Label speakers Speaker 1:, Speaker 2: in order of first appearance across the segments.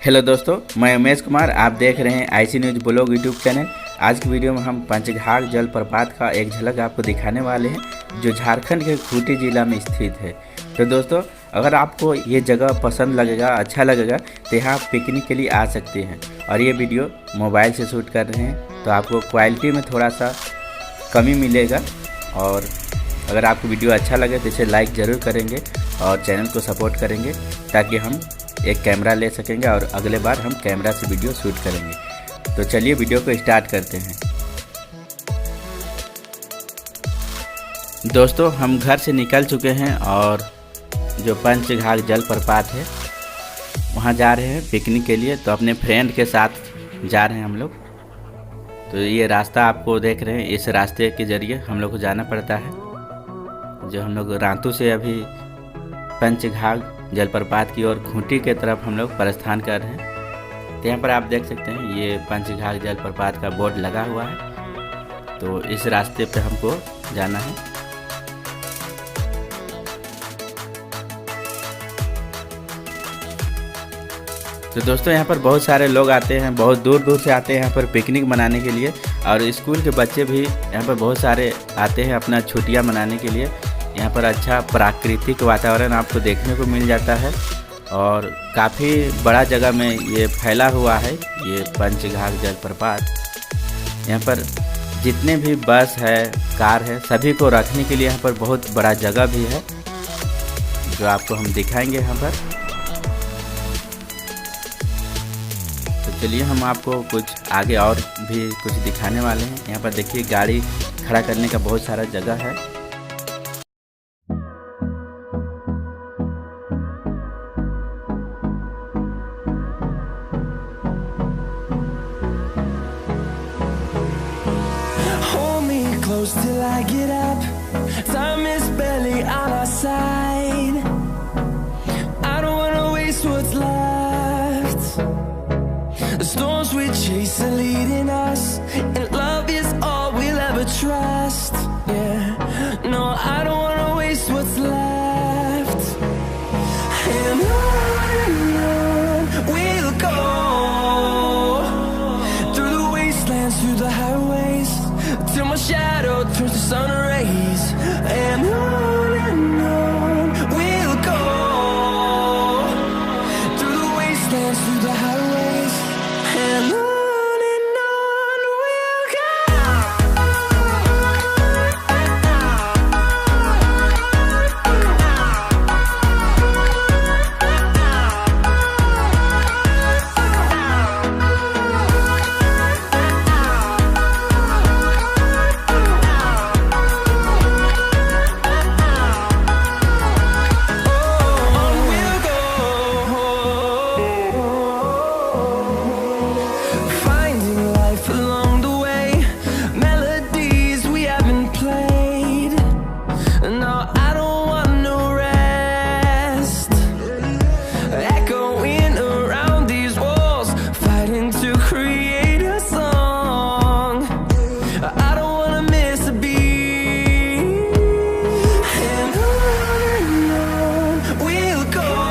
Speaker 1: Hello दोस्तों, मैं उमेश कुमार। आप देख रहे हैं IC news blog YouTube channel. आज की वीडियो में हम पंचघाघ जलप्रपात का एक झलक आपको दिखाने वाले हैं, जो झारखंड के खूंटी जिला में स्थित है। तो दोस्तों, अगर आपको ये जगह पसंद लगेगा, अच्छा लगेगा, तो यहाँ पिकनिक के लिए आ सकते हैं। और ये वीडियो मोबाइल से शूट कर रहे हैं, तो आपको क्वालिटी में थोड़ा सा कमी मिलेगा। और अगर आपको वीडियो अच्छा लगे तो इसे लाइक ज़रूर करेंगे और चैनल को सपोर्ट करेंगे, ताकि हम एक कैमरा ले सकेंगे और अगले बार हम कैमरा से वीडियो शूट करेंगे। तो चलिए वीडियो को स्टार्ट करते हैं। दोस्तों, हम घर से निकल चुके हैं और जो पंचघाघ जलप्रपात है वहाँ जा रहे हैं पिकनिक के लिए। तो अपने फ्रेंड के साथ जा रहे हैं हम लोग। तो ये रास्ता आपको देख रहे हैं, इस रास्ते के ज़रिए हम लोग को जाना पड़ता है। जो हम लोग रांतू से अभी पंचघाघ जलप्रपात की ओर खूंटी के तरफ हम लोग प्रस्थान कर रहे हैं। तो यहाँ पर आप देख सकते हैं, ये पंचघाघ जलप्रपात का बोर्ड लगा हुआ है। तो इस रास्ते पे हमको जाना है। तो दोस्तों, यहाँ पर बहुत सारे लोग आते हैं, बहुत दूर दूर से आते हैं यहाँ पर पिकनिक मनाने के लिए। और स्कूल के बच्चे भी यहाँ पर बहुत सारे आते हैं अपना छुट्टियाँ मनाने के लिए। यहाँ पर अच्छा प्राकृतिक वातावरण आपको देखने को मिल जाता है और काफ़ी बड़ा जगह में ये फैला हुआ है, ये पंचघाघ जलप्रपात। यहाँ पर जितने भी बस है, कार है, सभी को रखने के लिए यहाँ पर बहुत बड़ा जगह भी है, जो आपको हम दिखाएंगे यहाँ पर। तो चलिए हम आपको कुछ आगे और भी कुछ दिखाने वाले हैं। यहाँ पर देखिए, गाड़ी खड़ा करने का बहुत सारा जगह है।
Speaker 2: Till I get up, time is barely on our side. I don't wanna waste what's left. The storms we chase are leading us, and love is all we'll ever trust. Yeah, no, I don't wanna waste what's left. And on we'll go, through the wastelands, through the highways, till my shadow turns to sun rays. And on we'll go, through the wastelands, through the highways. And on we'll go.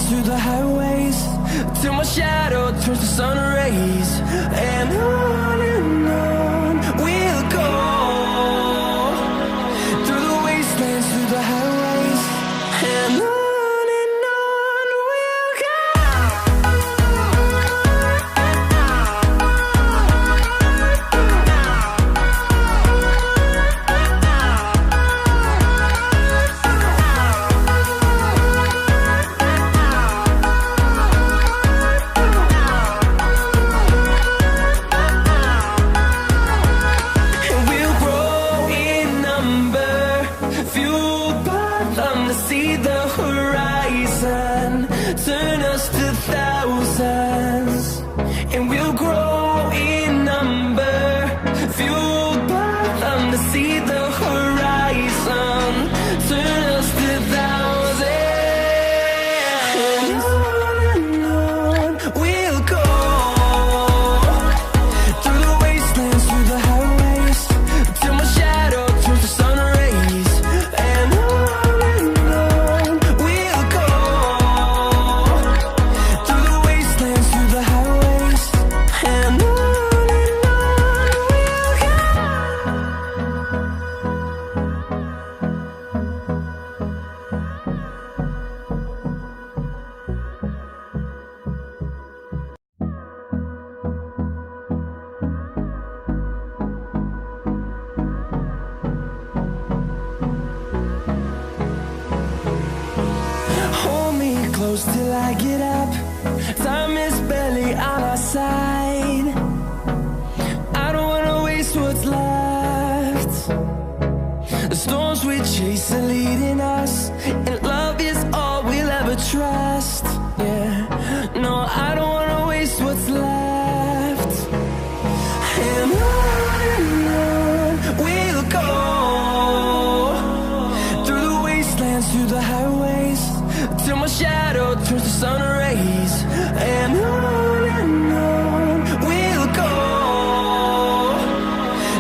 Speaker 2: Through the highways, till my shadow turns to sun rays. And on we'll go, through the wastelands, through the highways. And on we'll go. See the horizon, turn us to thousands, and we'll grow in number, fueled by them to see the horizon, turn us to thousands. And on we'll go, through the wastelands, through the highways, till my shadow turns to sun rays. And on we'll go. close till I get up. Time is barely on our side. I don't wanna waste what's left. The storms we chase are leading us, and love is all we'll ever trust. Yeah, no, I don't wanna waste what's left. And on we'll go, through the wastelands, through the highways, till my shadow turns to sun rays. And on we'll go,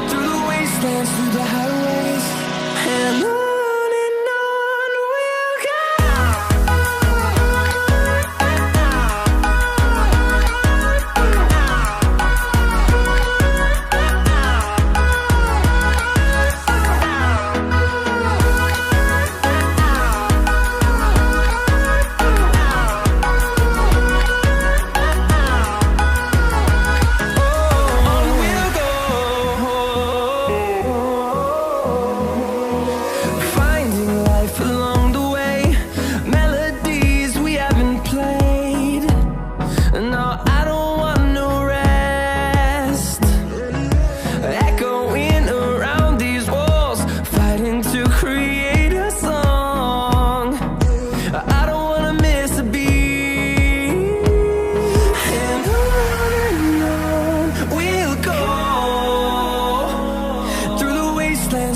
Speaker 2: through the wastelands, through the highways, and on we'll go.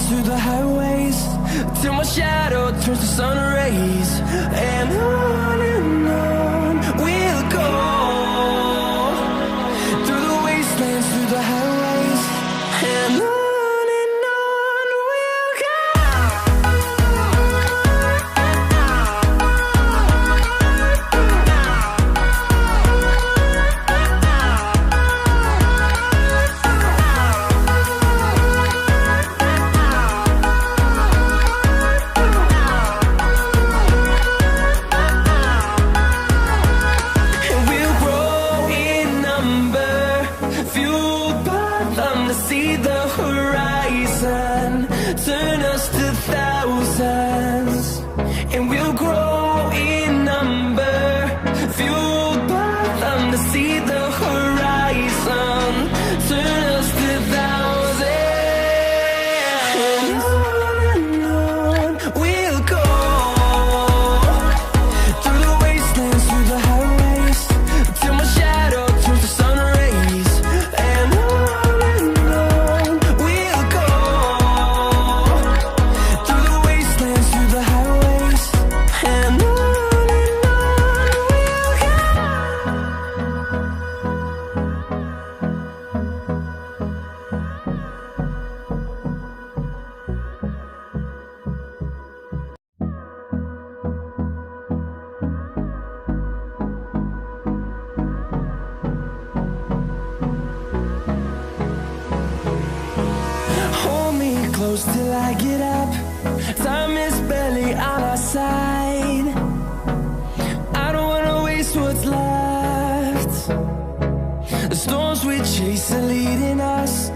Speaker 2: Through the highways, till my shadow turns to sun rays. And on we'll go, through the wastelands, through the highways, and on we'll go. See the horizon, turn us to thousands, and we'll grow in number, fueled by them to see the horizon, turn us to thousands. And on we'll go, through the wastelands, through the highways, till my shadow turns to sun rays. And close till I get up. Time is barely on our side. I don't wanna waste what's left. The storms we chase are leading us,